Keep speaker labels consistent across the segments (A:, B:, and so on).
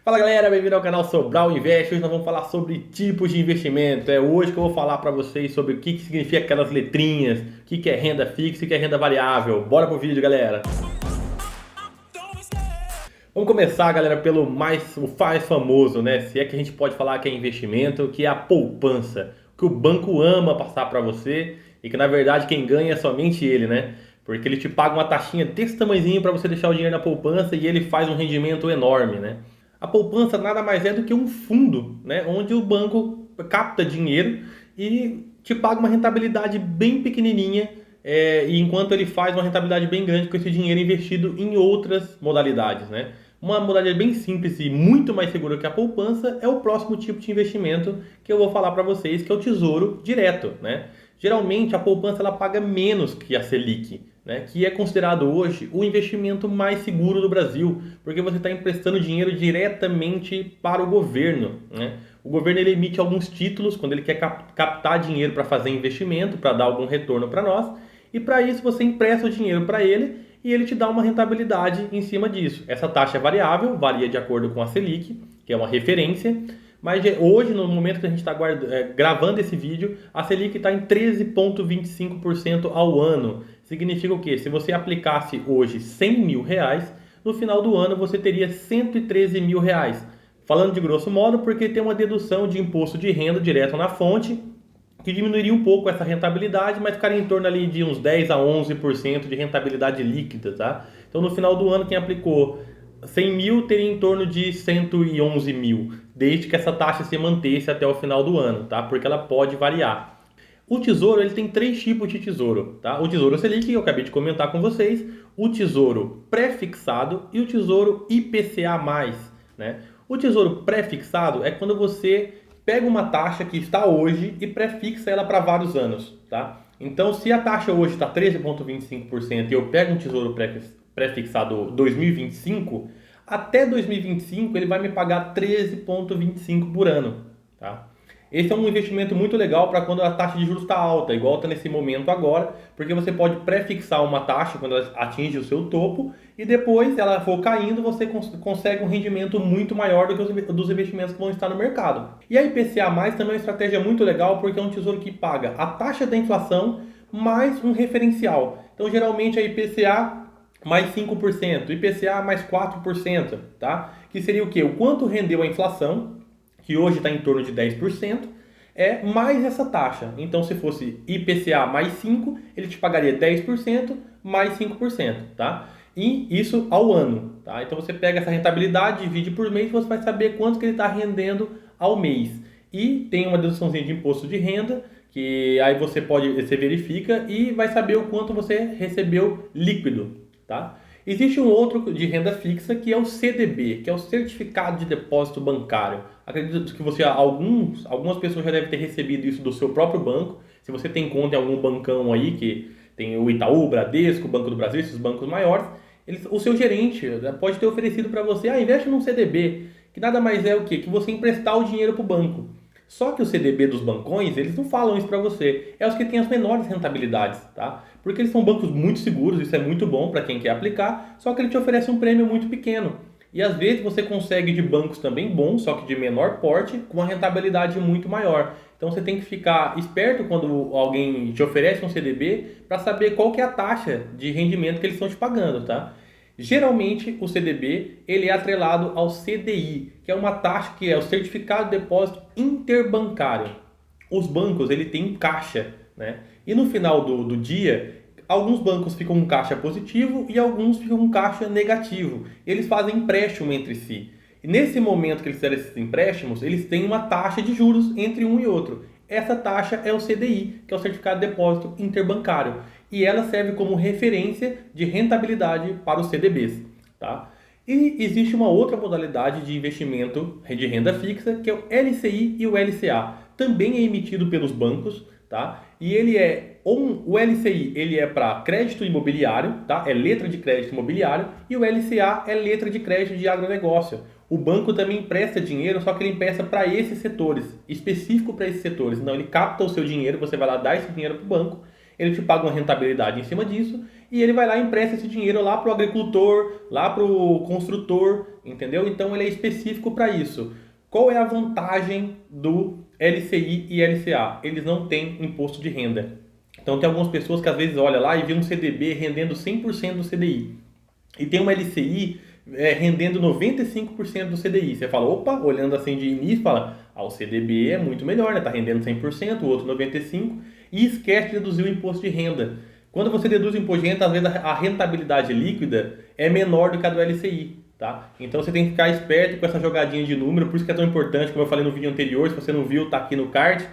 A: Fala galera, bem-vindo ao canal Sobral Invest. Hoje nós vamos falar sobre tipos de investimento. É hoje que eu vou falar para vocês sobre o que significa aquelas letrinhas, o que é renda fixa e o que é renda variável. Bora pro vídeo, galera! Vamos começar, galera, pelo o mais famoso, né? Se é que a gente pode falar que é investimento, que é a poupança. Que o banco ama passar para você e que na verdade quem ganha é somente ele, né? Porque ele te paga uma taxinha desse tamanhozinho para você deixar o dinheiro na poupança e ele faz um rendimento enorme, né? A poupança nada mais é do que um fundo, né? Onde o banco capta dinheiro e te paga uma rentabilidade bem pequenininha, e enquanto ele faz uma rentabilidade bem grande com esse dinheiro investido em outras modalidades, né? Uma modalidade bem simples e muito mais segura que a poupança é o próximo tipo de investimento que eu vou falar para vocês, que é o tesouro direto, né? Geralmente a poupança ela paga menos que a Selic, né? Que é considerado hoje o investimento mais seguro do Brasil, porque você está emprestando dinheiro diretamente para o governo, né? O governo ele emite alguns títulos quando ele quer captar dinheiro para fazer investimento, para dar algum retorno para nós, e para isso você empresta o dinheiro para ele e ele te dá uma rentabilidade em cima disso. Essa taxa é variável, varia de acordo com a Selic, que é uma referência, mas hoje, no momento que a gente está gravando esse vídeo, a Selic está em 13,25% ao ano. Significa o quê? Se você aplicasse hoje 100 mil reais, no final do ano você teria 113 mil reais. Falando de grosso modo, porque tem uma dedução de imposto de renda direto na fonte, que diminuiria um pouco essa rentabilidade, mas ficaria em torno ali de uns 10 a 11% de rentabilidade líquida, tá? Então no final do ano quem aplicou 100 mil teria em torno de 111 mil, desde que essa taxa se mantesse até o final do ano, tá? Porque ela pode variar. O tesouro ele tem três tipos de tesouro, tá? O tesouro Selic, que eu acabei de comentar com vocês, o tesouro pré-fixado e o tesouro IPCA+, né? O tesouro pré-fixado é quando você pega uma taxa que está hoje e pré-fixa ela para vários anos, tá? Então, se a taxa hoje está 13,25% e eu pego um tesouro pré-fixado 2025, até 2025 ele vai me pagar 13,25 por ano, tá? Esse é um investimento muito legal para quando a taxa de juros está alta, igual está nesse momento agora, porque você pode pré-fixar uma taxa quando ela atinge o seu topo e depois, se ela for caindo, você consegue um rendimento muito maior do que os dos investimentos que vão estar no mercado. E a IPCA+, também é uma estratégia muito legal, porque é um tesouro que paga a taxa da inflação mais um referencial. Então, geralmente, a IPCA mais 5%, IPCA mais 4%, tá? Que seria o quê? O quanto rendeu a inflação, que hoje está em torno de 10%, mais essa taxa. Então, se fosse IPCA mais 5, ele te pagaria 10% mais 5%, tá? E isso ao ano, tá? Então, você pega essa rentabilidade, divide por mês, você vai saber quanto que ele está rendendo ao mês. E tem uma deduçãozinha de imposto de renda, que aí você verifica e vai saber o quanto você recebeu líquido, tá? Existe um outro de renda fixa que é o CDB, que é o Certificado de Depósito Bancário. Acredito que algumas pessoas já devem ter recebido isso do seu próprio banco. Se você tem conta em algum bancão aí, que tem o Itaú, o Bradesco, o Banco do Brasil, esses bancos maiores, o seu gerente pode ter oferecido para você, investe num CDB, que nada mais é o quê? Que você emprestar o dinheiro para o banco. Só que o CDB dos bancões, eles não falam isso para você. É os que têm as menores rentabilidades, tá? Porque eles são bancos muito seguros, isso é muito bom para quem quer aplicar, só que ele te oferece um prêmio muito pequeno. E às vezes você consegue de bancos também bons, só que de menor porte, com uma rentabilidade muito maior. Então você tem que ficar esperto quando alguém te oferece um CDB para saber qual que é a taxa de rendimento que eles estão te pagando, tá? Geralmente o CDB ele é atrelado ao CDI, que é uma taxa que é o Certificado de Depósito Interbancário. Os bancos ele tem caixa, né? E no final do dia, alguns bancos ficam com caixa positivo e alguns ficam com caixa negativo. Eles fazem empréstimo entre si. E nesse momento que eles fizeram esses empréstimos, eles têm uma taxa de juros entre um e outro. Essa taxa é o CDI, que é o Certificado de Depósito Interbancário. E ela serve como referência de rentabilidade para os CDBs, tá? E existe uma outra modalidade de investimento de renda fixa, que é o LCI e o LCA. Também é emitido pelos bancos, tá? E o LCI ele é para crédito imobiliário, tá? É letra de crédito imobiliário, e o LCA é letra de crédito de agronegócio. O banco também empresta dinheiro, só que ele empresta para esses setores, específico para esses setores. Então ele capta o seu dinheiro, você vai lá dar esse dinheiro para o banco, ele te paga uma rentabilidade em cima disso e ele vai lá e empresta esse dinheiro lá para o agricultor, lá para o construtor, entendeu? Então ele é específico para isso. Qual é a vantagem do LCI e LCA? Eles não têm imposto de renda. Então tem algumas pessoas que às vezes olham lá e vê um CDB rendendo 100% do CDI. E tem uma LCI rendendo 95% do CDI. Você fala, opa, olhando assim de início, fala, o CDB é muito melhor, né? Tá rendendo 100%, o outro 95%, e esquece de deduzir o imposto de renda. Quando você deduz o imposto de renda, às vezes a rentabilidade líquida é menor do que a do LCI. Tá? Então você tem que ficar esperto com essa jogadinha de número, por isso que é tão importante, como eu falei no vídeo anterior, se você não viu, tá aqui no card,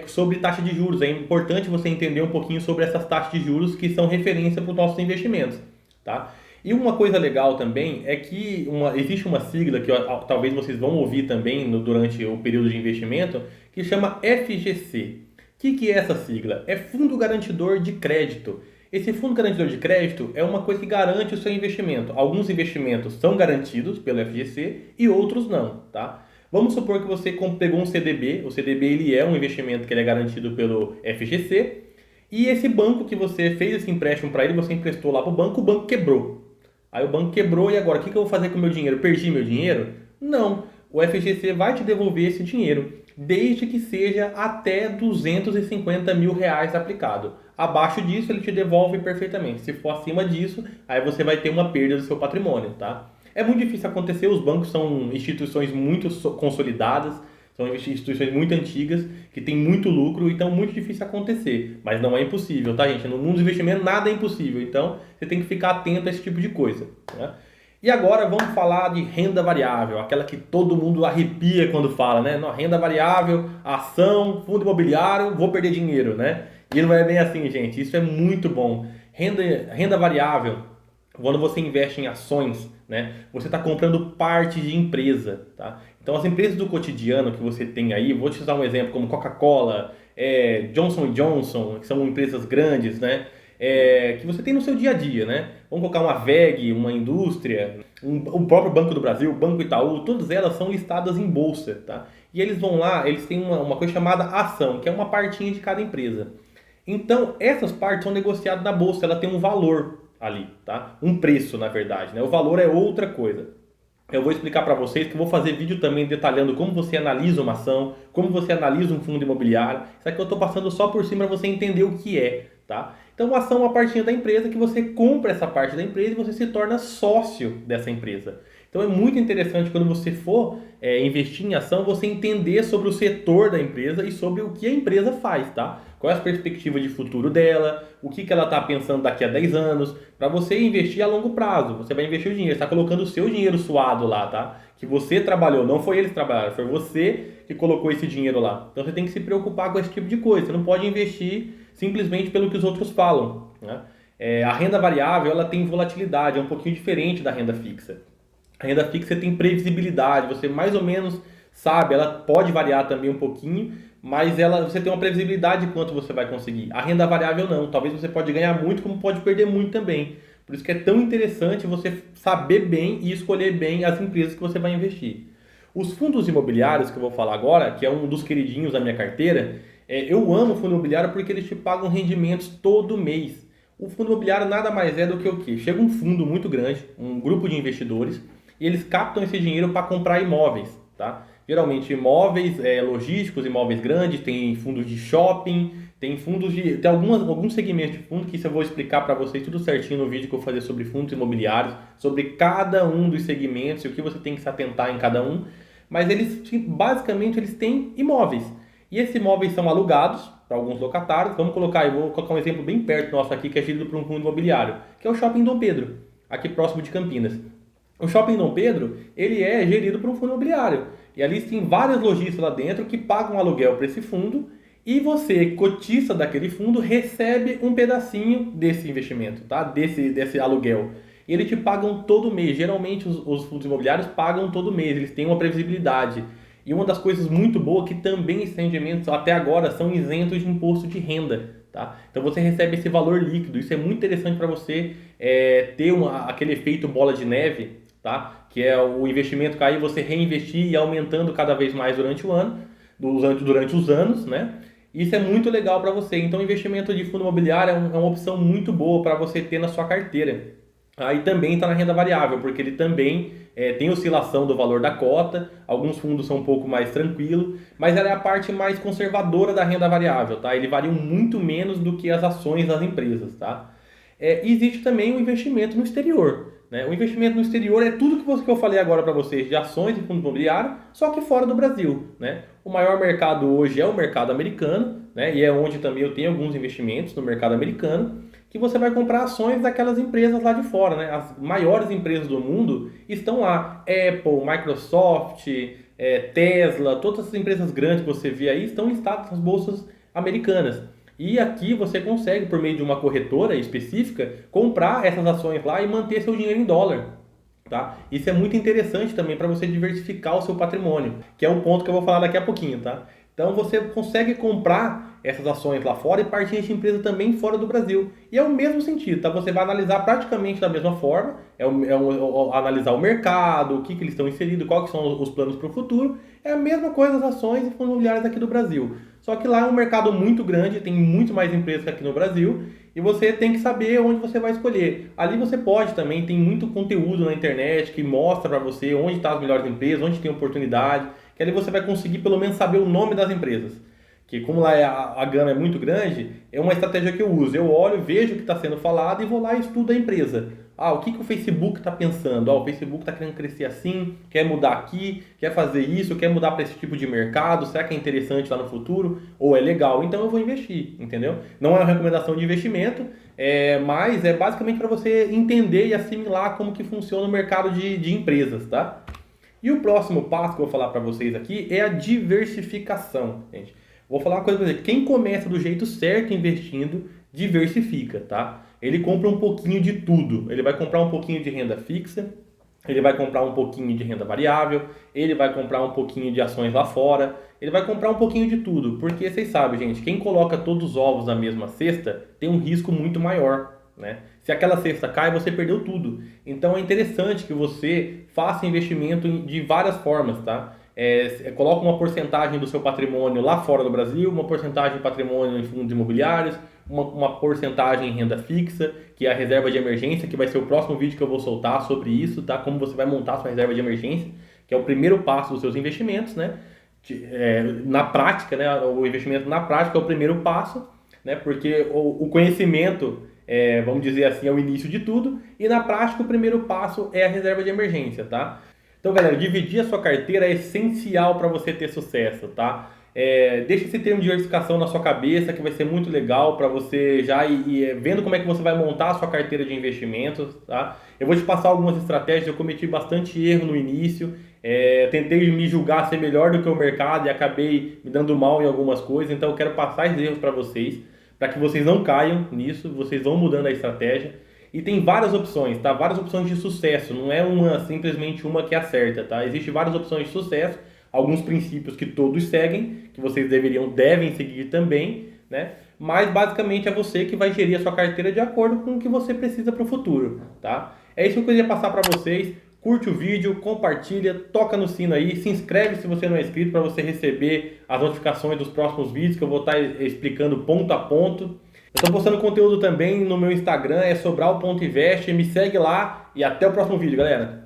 A: sobre taxa de juros. É importante você entender um pouquinho sobre essas taxas de juros que são referência para os nossos investimentos. Tá? E uma coisa legal também é que existe uma sigla que talvez vocês vão ouvir também durante o período de investimento, que chama FGC. O que é essa sigla? É Fundo Garantidor de Crédito. Esse fundo garantidor de crédito é uma coisa que garante o seu investimento. Alguns investimentos são garantidos pelo FGC e outros não, tá? Vamos supor que você pegou um CDB. O CDB ele é um investimento que ele é garantido pelo FGC. E esse banco que você fez esse empréstimo para ele, você emprestou lá para o banco quebrou. Aí o banco quebrou e agora o que eu vou fazer com o meu dinheiro? Perdi meu dinheiro? Não. O FGC vai te devolver esse dinheiro, desde que seja até R$ 250 mil aplicado. Abaixo disso, ele te devolve perfeitamente. Se for acima disso, aí você vai ter uma perda do seu patrimônio, tá? É muito difícil acontecer, os bancos são instituições muito consolidadas, são instituições muito antigas, que têm muito lucro, então é muito difícil acontecer. Mas não é impossível, tá, gente? No mundo dos investimentos nada é impossível, então você tem que ficar atento a esse tipo de coisa, né? E agora vamos falar de renda variável, aquela que todo mundo arrepia quando fala, né? Não, renda variável, ação, fundo imobiliário, vou perder dinheiro, né? E não é bem assim, gente. Isso é muito bom. Renda variável, quando você investe em ações, né? Você está comprando parte de empresa, tá? Então as empresas do cotidiano que você tem aí, vou te usar um exemplo como Coca-Cola, Johnson Johnson, que são empresas grandes, né? Que você tem no seu dia a dia, né? Vamos colocar uma WEG, uma indústria, o próprio Banco do Brasil, o Banco Itaú, todas elas são listadas em bolsa, tá? E eles vão lá, eles têm uma coisa chamada ação, que é uma partinha de cada empresa. Então, essas partes são negociadas na bolsa, ela tem um valor ali, tá? Um preço, na verdade, né? O valor é outra coisa. Eu vou explicar para vocês que eu vou fazer vídeo também detalhando como você analisa uma ação, como você analisa um fundo imobiliário. Isso aqui eu estou passando só por cima para você entender o que é, tá? Então, a ação é uma partinha da empresa que você compra essa parte da empresa e você se torna sócio dessa empresa. Então, é muito interessante quando você for investir em ação, você entender sobre o setor da empresa e sobre o que a empresa faz, tá? Qual é a perspectiva de futuro dela, o que ela está pensando daqui a 10 anos, para você investir a longo prazo. Você vai investir o dinheiro, está colocando o seu dinheiro suado lá, tá? Que você trabalhou, não foi eles que trabalharam, foi você que colocou esse dinheiro lá. Então, você tem que se preocupar com esse tipo de coisa. Você não pode investir simplesmente pelo que os outros falam, né? A renda variável ela tem volatilidade, é um pouquinho diferente da renda fixa. A renda fixa tem previsibilidade, você mais ou menos sabe, ela pode variar também um pouquinho, mas você tem uma previsibilidade de quanto você vai conseguir. A renda variável não, talvez você pode ganhar muito, como pode perder muito também. Por isso que é tão interessante você saber bem e escolher bem as empresas que você vai investir. Os fundos imobiliários que eu vou falar agora, que é um dos queridinhos da minha carteira, eu amo o fundo imobiliário porque eles te pagam rendimentos todo mês. O fundo imobiliário nada mais é do que o quê? Chega um fundo muito grande, um grupo de investidores, e eles captam esse dinheiro para comprar imóveis, tá? Geralmente imóveis logísticos, imóveis grandes, tem fundos de shopping, tem alguns segmentos de fundo que isso eu vou explicar para vocês tudo certinho no vídeo que eu vou fazer sobre fundos imobiliários, sobre cada um dos segmentos e o que você tem que se atentar em cada um. Mas basicamente eles têm imóveis. E esses imóveis são alugados para alguns locatários. Eu vou colocar um exemplo bem perto nosso aqui, que é gerido por um fundo imobiliário, que é o Shopping Dom Pedro, aqui próximo de Campinas. O Shopping Dom Pedro, ele é gerido por um fundo imobiliário. E ali tem vários lojistas lá dentro que pagam aluguel para esse fundo e você, cotista daquele fundo, recebe um pedacinho desse investimento, tá? Desse aluguel. E eles te pagam todo mês. Geralmente os fundos imobiliários pagam todo mês, eles têm uma previsibilidade. E uma das coisas muito boas é que também esses rendimentos até agora são isentos de imposto de renda, tá? Então você recebe esse valor líquido. Isso é muito interessante para você ter aquele efeito bola de neve, tá? Que é o investimento cair, você reinvestir e aumentando cada vez mais durante o ano, durante os anos, né? Isso é muito legal para você. Então, investimento de fundo imobiliário é uma opção muito boa para você ter na sua carteira. Aí também está na renda variável, porque ele também tem oscilação do valor da cota. Alguns fundos são um pouco mais tranquilos, mas ela é a parte mais conservadora da renda variável, tá? Ele varia muito menos do que as ações das empresas, tá? Existe também o investimento no exterior, né? O investimento no exterior é tudo que eu falei agora para vocês de ações e fundo imobiliário, só que fora do Brasil, né? O maior mercado hoje é o mercado americano, né? E é onde também eu tenho alguns investimentos no mercado americano, que você vai comprar ações daquelas empresas lá de fora, né? As maiores empresas do mundo estão lá. Apple, Microsoft, Tesla, todas essas empresas grandes que você vê aí estão listadas nas bolsas americanas. E aqui você consegue, por meio de uma corretora específica, comprar essas ações lá e manter seu dinheiro em dólar. Tá? Isso é muito interessante também para você diversificar o seu patrimônio, que é um ponto que eu vou falar daqui a pouquinho, tá? Então você consegue comprar essas ações lá fora e partir de empresa também fora do Brasil. E é o mesmo sentido, tá? Você vai analisar praticamente da mesma forma, analisar o mercado, o que eles estão inseridos, quais são os planos para o futuro. É a mesma coisa as ações e fundos imobiliários aqui do Brasil. Só que lá é um mercado muito grande, tem muito mais empresas que aqui no Brasil, e você tem que saber onde você vai escolher. Ali você pode também, tem muito conteúdo na internet que mostra para você onde estão as melhores empresas, onde tem oportunidade, que ali você vai conseguir pelo menos saber o nome das empresas. Que como lá a gama é muito grande, é uma estratégia que eu uso. Eu olho, vejo o que está sendo falado e vou lá e estudo a empresa. O que o Facebook está pensando? O Facebook está querendo crescer assim, quer mudar aqui, quer fazer isso, quer mudar para esse tipo de mercado, será que é interessante lá no futuro? Ou é legal? Então eu vou investir, entendeu? Não é uma recomendação de investimento, mas é basicamente para você entender e assimilar como que funciona o mercado de empresas, tá? E o próximo passo que eu vou falar para vocês aqui é a diversificação, gente. Vou falar uma coisa para você, quem começa do jeito certo investindo, diversifica, tá? Ele compra um pouquinho de tudo. Ele vai comprar um pouquinho de renda fixa, ele vai comprar um pouquinho de renda variável, ele vai comprar um pouquinho de ações lá fora, ele vai comprar um pouquinho de tudo. Porque vocês sabem, gente, quem coloca todos os ovos na mesma cesta tem um risco muito maior, né? Se aquela cesta cai, você perdeu tudo. Então é interessante que você faça investimento de várias formas, tá? Coloca uma porcentagem do seu patrimônio lá fora do Brasil, uma porcentagem de patrimônio em fundos imobiliários, uma porcentagem em renda fixa, que é a reserva de emergência, que vai ser o próximo vídeo que eu vou soltar sobre isso, tá? Como você vai montar a sua reserva de emergência, que é o primeiro passo dos seus investimentos, né? Na prática, né? O investimento na prática é o primeiro passo, né? Porque o conhecimento, vamos dizer assim, é o início de tudo, e na prática o primeiro passo é a reserva de emergência, tá? Então, galera, dividir a sua carteira é essencial para você ter sucesso, tá? Deixa esse termo de diversificação na sua cabeça, que vai ser muito legal para você já ir vendo como é que você vai montar a sua carteira de investimentos, tá? Eu vou te passar algumas estratégias, eu cometi bastante erro no início, tentei me julgar ser melhor do que o mercado e acabei me dando mal em algumas coisas, então eu quero passar esses erros para vocês, para que vocês não caiam nisso, vocês vão mudando a estratégia. E tem várias opções, tá? Várias opções de sucesso, não é simplesmente uma que acerta, tá? Existem várias opções de sucesso, alguns princípios que todos seguem, que vocês devem seguir também, né? Mas basicamente é você que vai gerir a sua carteira de acordo com o que você precisa para o futuro, tá? É isso que eu queria passar para vocês. Curte o vídeo, compartilha, toca no sino aí, se inscreve se você não é inscrito para você receber as notificações dos próximos vídeos que eu vou estar explicando ponto a ponto. Eu estou postando conteúdo também no meu Instagram, Sobral.invest, me segue lá e até o próximo vídeo, galera.